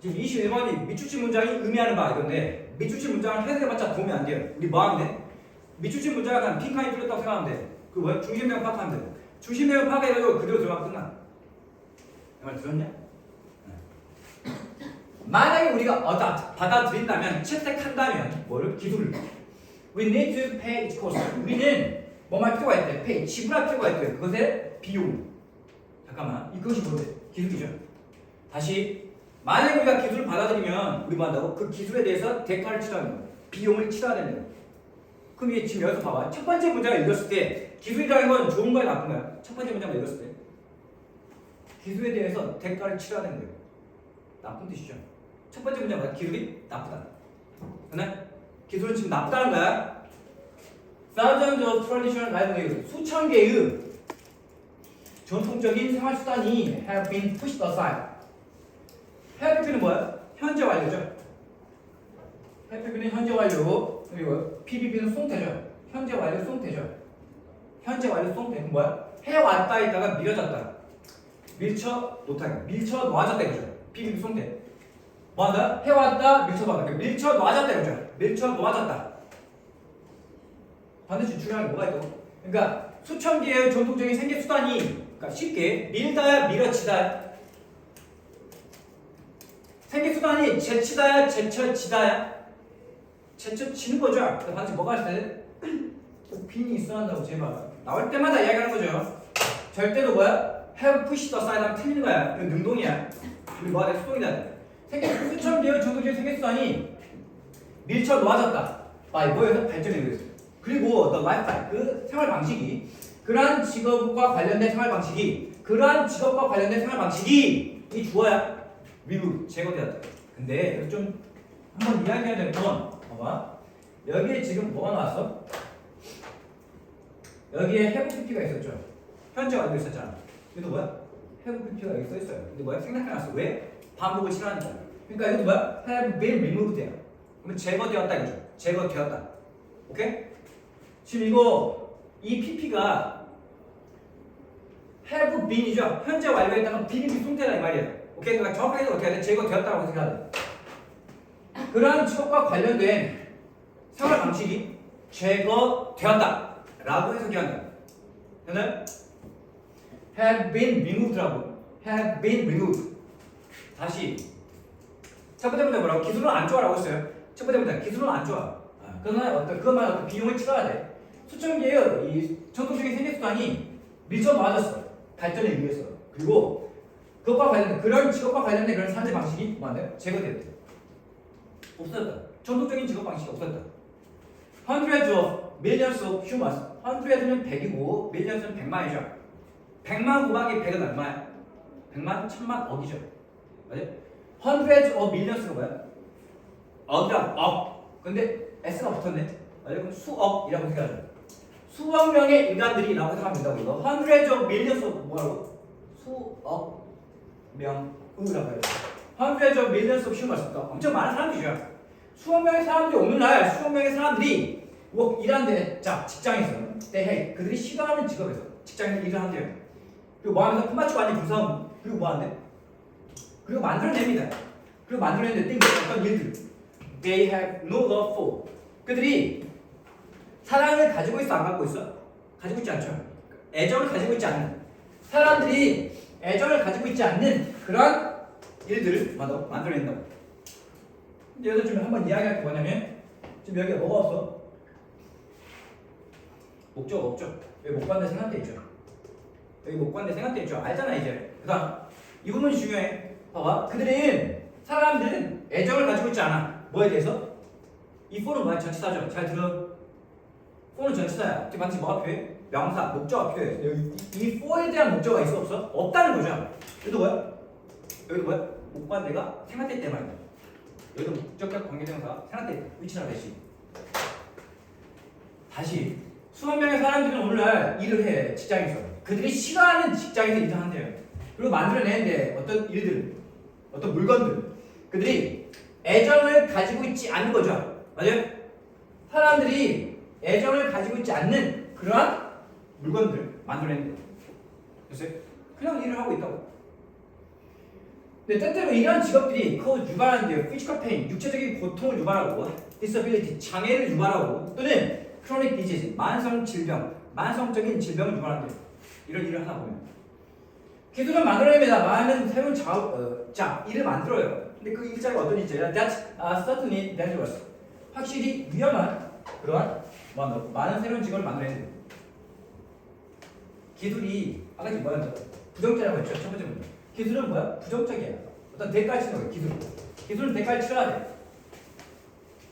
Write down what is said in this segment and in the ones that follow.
지금 21번이 밑줄친 문장이 의미하는 바가 이건데 밑줄친 문장을 해석해봤자 도움이 안 돼요. 우리 뭐 하면 돼? 밑줄친 문장을 한 빈칸이 뚫렸다고 생각하면 돼. 그 뭐야? 중심 내용 파악하면 돼. 중심 내용 파악해가지고 그대로 들어가면 끝나. 내 말 들었냐? 만약에 우리가 받아들인다면 채택한다면 뭐를? 기술을 We need to pay its cost. 우리는 뭐 할 필요가 있대? pay, 지불할 필요가 있대. 그것의 비용. 잠깐만, 이것이 뭐래? 기술이죠. 다시 만약에 우리가 기술을 받아들이면 우리 뭐 한다고? 그 기술에 대해서 대가를 치러야 된다. 비용을 치러야 된다. 그럼 얘 지금 여기서 봐봐. 첫 번째 문장을 읽었을 때 기술이라는 건 좋은 거야 나쁜 거야? 첫 번째 문장을 읽었을 때 기술에 대해서 대가를 치러야 된다. 나쁜 뜻이죠. 첫 번째 문장 뭐야? 기술이 나쁘다. 그러나 기술은 지금 나쁘다는 거야. Thousands of traditional livelihoods, 수천 개의 전통적인 생활 수단이 have been pushed aside. have been은 뭐야? 현재 완료죠. have been은 현재 완료. 그리고 PBB는 송태죠. 현재 완료 송태죠. 현재 완료 송태 뭐야? 해왔다 있다가 미뤄졌다. 밀쳐 놓다. 밀쳐 놓아졌다 이거죠. PBB 송태. 뭐한다? 해왔다 밀쳐 놓았다. 밀쳐 놓아졌다 이거죠. 밀쳐 놓아졌다. 반드시 중요한 게 뭐가 있고? 그러니까 수천 개의 전통적인 생계 수단이 그러니까 쉽게 밀다야 밀어치다야 생계 수단이 제치다야 제쳐지다야 제쳐지는 거죠. 그러니까 반드시 뭐가 있어야 돼? 빈이 있어야 한다고 제발 나올 때마다 이야기하는 거죠. 절대로 뭐야? have pushed aside 하면 틀리는 거야. 이건 능동이야. 우리 뭐가 돼? 수동이다. 수천 개의 전통적인 생계 수단이 밀쳐 놓아졌다. 뭐에서 발전에 의해서. 그리고 the lifestyle, 그 생활 방식이 그러한 직업과 관련된 생활 방식이 그러한 직업과 관련된 생활 방식이 이 주어야 remove 제거되었다. 근데 여기 좀 한번 이야기해야 될 건 봐봐. 여기에 지금 뭐가 나왔어? 여기에 have pp가 있었죠. 현재 완료 있었잖아. 이것도 뭐야? have pp가 여기 써 있어요. 근데 뭐야? 생략해놨어. 왜? 반복을 싫어하니까. 그러니까 이것도 뭐야? have been removed야. 그러면 제거되었다 이거죠. 제거되었다. 오케이? 지금 이거 이 PP가 have been이죠. 현재 완료했다가 비빙비 송태다 이 말이에요. 오케이? 그러니까 정확하게 어떻게 해야 돼? 제거되었다고 생각해야 돼. 그러한 직업과 관련된 생활 방식이 제거되었다 라고 해석해야 한다. 됐나요? have been removed라고. have been removed. 다시 첫 번째 문제 뭐라고? 기술은 안 좋아라고 했어요. 첫 번째 문제 기술은 안 좋아. 그러나 그것만 어떤 비용을 치러야 돼. 수천 개의 이 전통적인 생계 수단이 밀쳐 놓아졌어. 발전에 의해서. 그리고 그것과 관련된 그런 직업과 관련된 그런 산재 방식이 뭐한데? 제거됐대. 없어졌다. 전통적인 직업 방식이 없어졌다. Hundreds of millions of humans. hundred는 100이고 millions는 100만이죠. 100만 곱하기 100은 얼마야? 100만, 1000만, 억이죠. 맞아? Hundreds of millions가 뭐야? 억이랑 억. 근데 S가 붙었네. 맞아? 그럼 수억이라고 생각하죠. 수억 명의 인간들이라고 생각하면 된다고 이거. Hundreds of millions of 뭐라고? 수억 명의라고 해요. Hundreds of millions of humans. 엄청 많은 사람들이죠. 수억 명의 사람들이 오늘날 수억 명의 사람들이 뭐 일하는데 자 직장에서 해 그들이 싫어하는 직업에서 직장에서 일을 한대요. 그리고 뭐 하면서 품 맞추고 아니 부사원 그리고 뭐 하는데? 그리고 만들어냅니다. 그리고 만들어내는데 어떤 일들 They have no love for 그들이 사랑을 가지고 있어 안 갖고 있어? 가지고 있지 않죠. 애정을 가지고 있지 않는 사람들이 애정을 가지고 있지 않는 그런 일들을 만들어낸다고. 여기서 좀 한번 이야기할 게 뭐냐면 지금 여기가 뭐가 없어? 목적 없죠. 여기 목관대 생각돼 있죠. 여기 목관대 생각돼 있죠. 알잖아 이제. 그다음 이 부분이 중요해. 봐봐. 사람들은 애정을 가지고 있지 않아. 뭐에 대해서? 이 for는 뭐야? 전치사죠. 잘 들어. for는 전치사야. 반드시 뭐가 필요해? 명사, 목적어가 필요해. 여기 이 for에 대한 목적어가 있어 없어? 없다는 거죠. 여기도 뭐야? 여기도 뭐야? 목관대가 생각돼 있단 말이야. 여기도 목적격 관계대명사가 생각돼 있다. 위치나 대시. 다시 수만 명의 사람들은 오늘날 일을 해. 직장에서. 그들이 싫어하는 직장에서 일을 한대요. 그리고 만들어내는데 어떤 일들, 어떤 물건들 그들이 애정을 가지고 있지 않는 거죠. 맞아요? 사람들이 애정을 가지고 있지 않는 그러한 물건들 만들어내는 거예요. 그래서 그냥 일을 하고 있다고. 근데 때때로 이러한 직업들이 유발하는데요. 피지컬 페인, 육체적인 고통을 유발하고, 디서빌리티, 장애를 유발하고, 또는 크로닉 디지즈, 만성 질병, 만성적인 질병을 유발한대요. 이런 일을 하다 보면. 기술을 만들어냅니다. 많은 새로운 일을 만들어요. 근데 그 일자가 어떤 일자냐? That's certainly dangerous. 확실히 위험한 그러한 많은 새로운 직업을 만들어내는 거예요. 기술이 아까 지금 뭐였죠? 부정적이라고 했죠. 첫 번째 문제. 기술은 뭐야? 부정적이야. 어떤 대가를 치는 거예요. 기술. 기술은 대가를 치러야 돼.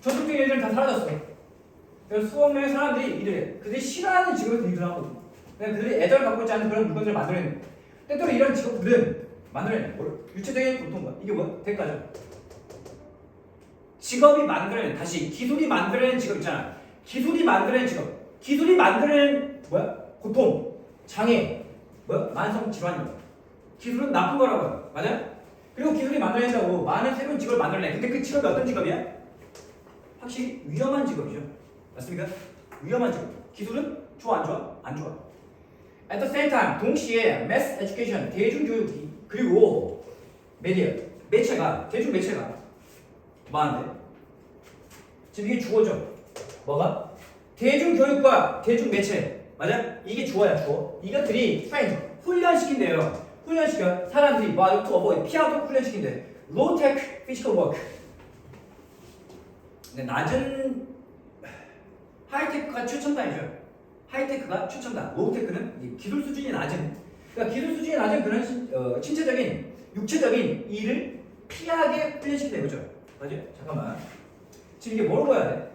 전통적인 일들은 다 사라졌어. 그래서 수억 명의 사람들이 일을 해. 그들이 싫어하는 직업을 일을 하거든. 그들이 애정을 갖고 있지 않은 그런 물건들을 만들어내는 거예요. 때때로 이런 직업들은 만들어내는 거예요. 유체적인 고통과 이게 뭐야? 대가죠. 직업이 만들어낸 다시 기술이 만들어낸 직업 있잖아. 기술이 만들어낸 직업. 기술이 만들어낸 뭐야? 고통, 장애, 뭐야? 만성 질환이야. 기술은 나쁜 거라고요. 맞아요? 그리고 기술이 만들어낸다고 많은 새로운 직업을 만들어내. 근데 그 직업이 어떤 직업이야? 확실히 위험한 직업이죠. 맞습니까? 위험한 직업. 기술은 좋아 안 좋아? 안 좋아. At the same time, 동시에 mass education, 대중교육이 그리고 메디어, 매체가 대중 매체가 뭐하는데? 지금 이게 주어죠. 뭐가? 대중교육과 대중매체. 맞아? 이게 주어야 주어. 이것들이 트레인, 훈련시킨대요. 훈련시켜. 사람들이 피하도록 훈련시킨대. low-tech physical work. 근데 낮은 하이테크가 최첨단이죠. 하이테크가 최첨단. 로우테크는 기술 수준이 낮은. 그러니까 기술 수준이 낮은 그런 신체적인, 육체적인 일을 피하게 훈련시킨대. 그죠? 맞아? 잠깐만. 지금 이게 뭐로 봐야 돼?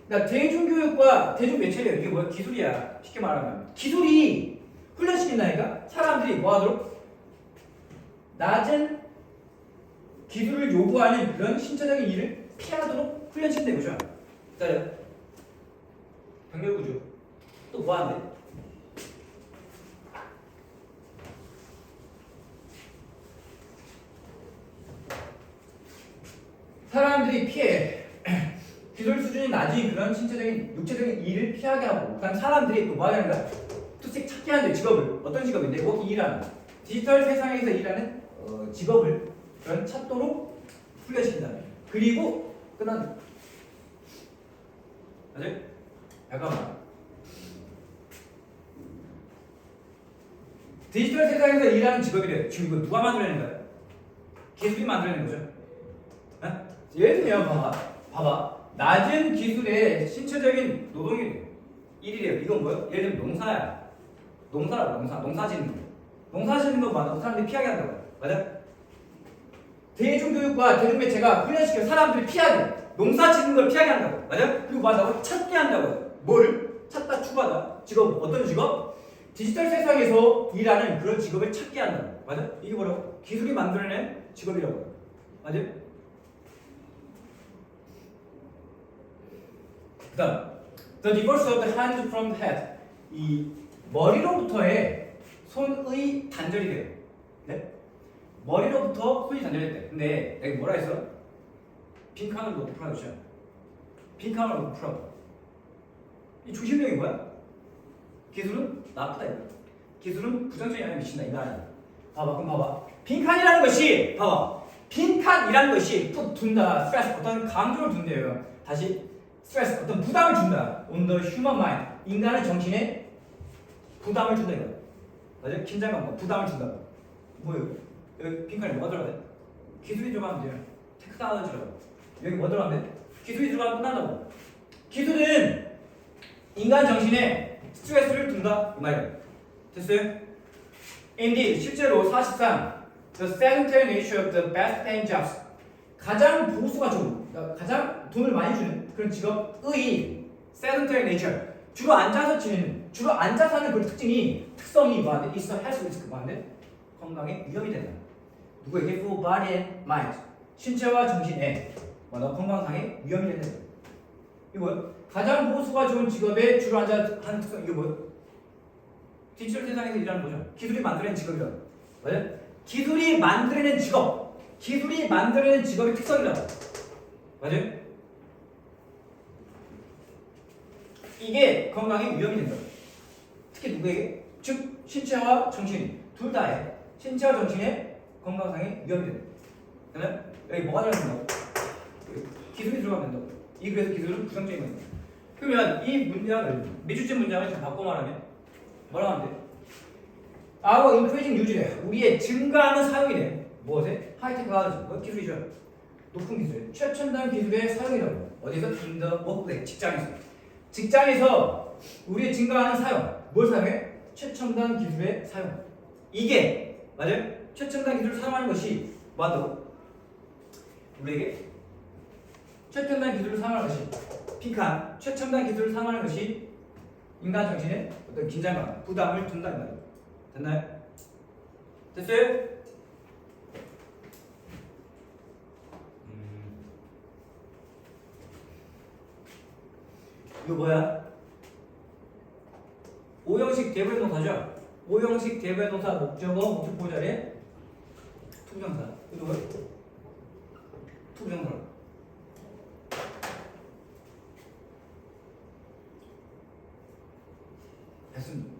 그러니까 대중교육과 대중매체예요. 이게 뭐야? 기술이야. 쉽게 말하면. 기술이 훈련시킨다니까? 사람들이 뭐하도록? 낮은 기술을 요구하는 그런 신체적인 일을 피하도록 훈련시킨다. 그죠? 기다려. 병렬구조. 또 뭐하는데? 사람들이 피해. 기술 수준이 낮은 그런 신체적인, 육체적인 일을 피하게 하고, 그다음 사람들이 또 뭐하는 거야? 투식 찾게 하는 직업을, 어떤 직업인데? 일하는. 디지털 세상에서 일하는 직업을 그런 찾도록 훈련시킨다. 그리고 끝난. 맞아요? 잠깐만. 디지털 세상에서 일하는 직업이래. 지금 이거 누가 만들어내는 거야? 기술이 만들어내는 거죠. 어? 예를 들면 봐봐. 낮은 기술의 신체적인 노동이 일이래요. 이건 뭐야? 예를 들면 농사야. 농사 짓는 거. 농사 짓는 거 맞아. 사람들이 피하게 한다고. 맞아? 대중교육과 대중매체가 훈련시켜 사람들이 피하게. 농사 짓는 걸 피하게 한다고. 맞아? 그리고 맞아. 찾게 한다고. 뭘? 찾다 추구하다. 직업. 어떤 직업? 디지털 세상에서 일하는 그런 직업을 찾게 한다고. 맞아? 이게 뭐라고? 기술이 만들어낸 직업이라고. 맞아? 그 다음 The divorce of the hand from the head. 이 머리로부터의 손의 단절이 돼요. 네? 머리로부터 손이 단절됐대. 근데 내가 뭐라 했어? 빈칸을 놓고 풀어주죠. 빈칸을 놓고 풀어. 이 중심적인 거야? 기술은 나쁘다 이거. 기술은 부정적인 영향에 미친다 이거 아니야. 봐봐. 빈칸이라는 것이 빈칸이라는 것이 또 둔다. 스트레스 어떤 강조를 둔대요. 다시 스트레스 어떤 부담을 준다. On the human mind. 인간의 정신에 부담을 준다 이거. 맞아요? 긴장감과 부담을 준다. 뭐예요? 여기 빈칸에 뭐가 들어가야 돼? 기술이 들어가면 돼요. 테크놀로지라고. 여기 뭐 들어가면 돼? 기술이 들어가면 끝난다고. 기술은 인간 정신에 스트레스를 둔다 이 말이에요. 됐어요? Indeed, 실제로 사실상 the sedentary nature of the best paying jobs 가장 보수가 좋은, 가장 돈을 많이 주는 그런 직업의 sedentary nature 주로 앉아서 하는 그 특성이 뭐한데? 있어 할 수 있을 것 같은데 건강에 위험이 된다. 누구에게? For body and mind 신체와 정신에 건강상에 위험이 된다. 이거 뭐야? 가장 보수가 좋은 직업에 주로 앉아 하는 특성 이게 뭐야? 디지털 세상에서 일하는 거죠. 기술이 만들어낸 직업이라고. 맞아요? 기술이 만들어낸 직업의 특성이라고. 맞아요? 이게 건강에 위험이 된다. 특히 누구에게? 즉 신체와 정신 둘 다에 신체와 정신에 건강상의 위험이 된다. 그러면 여기 뭐가 들어간다고? 기술이 들어가면 된다고. 이 그래서 기술은 부정적인 거예요. 그러면 이 문장을 미주점 문장을 잘 바꿔 말하면 뭐라고 하면 돼? Our increasing use래. 우리의 증가하는 사용이래. 무엇에? 하이테크 하드. 뭐 기술이죠. 높은 기술. 최첨단 기술의 사용이라고. 어디서? In the workplace. 직장에서. 직장에서 우리의 증가하는 사용. 뭘 사용해? 최첨단 기술의 사용. 이게 맞아요? 최첨단 기술을 사용하는 것이 뭐한다고? 우리에게 최첨단 기술을 사용하는 것이 핑크한 최첨단 기술을 사용하는 것이 인간 정신에 어떤 긴장감, 부담을 둔다 이 말이에요. 됐나요? 됐어요? 이거 뭐야? 오형식 대부분 동사죠? 오형식 대부분 동사 목적어 목적 보자리에 투부정사. 이거 뭐야? 투부정사. 됐습니다.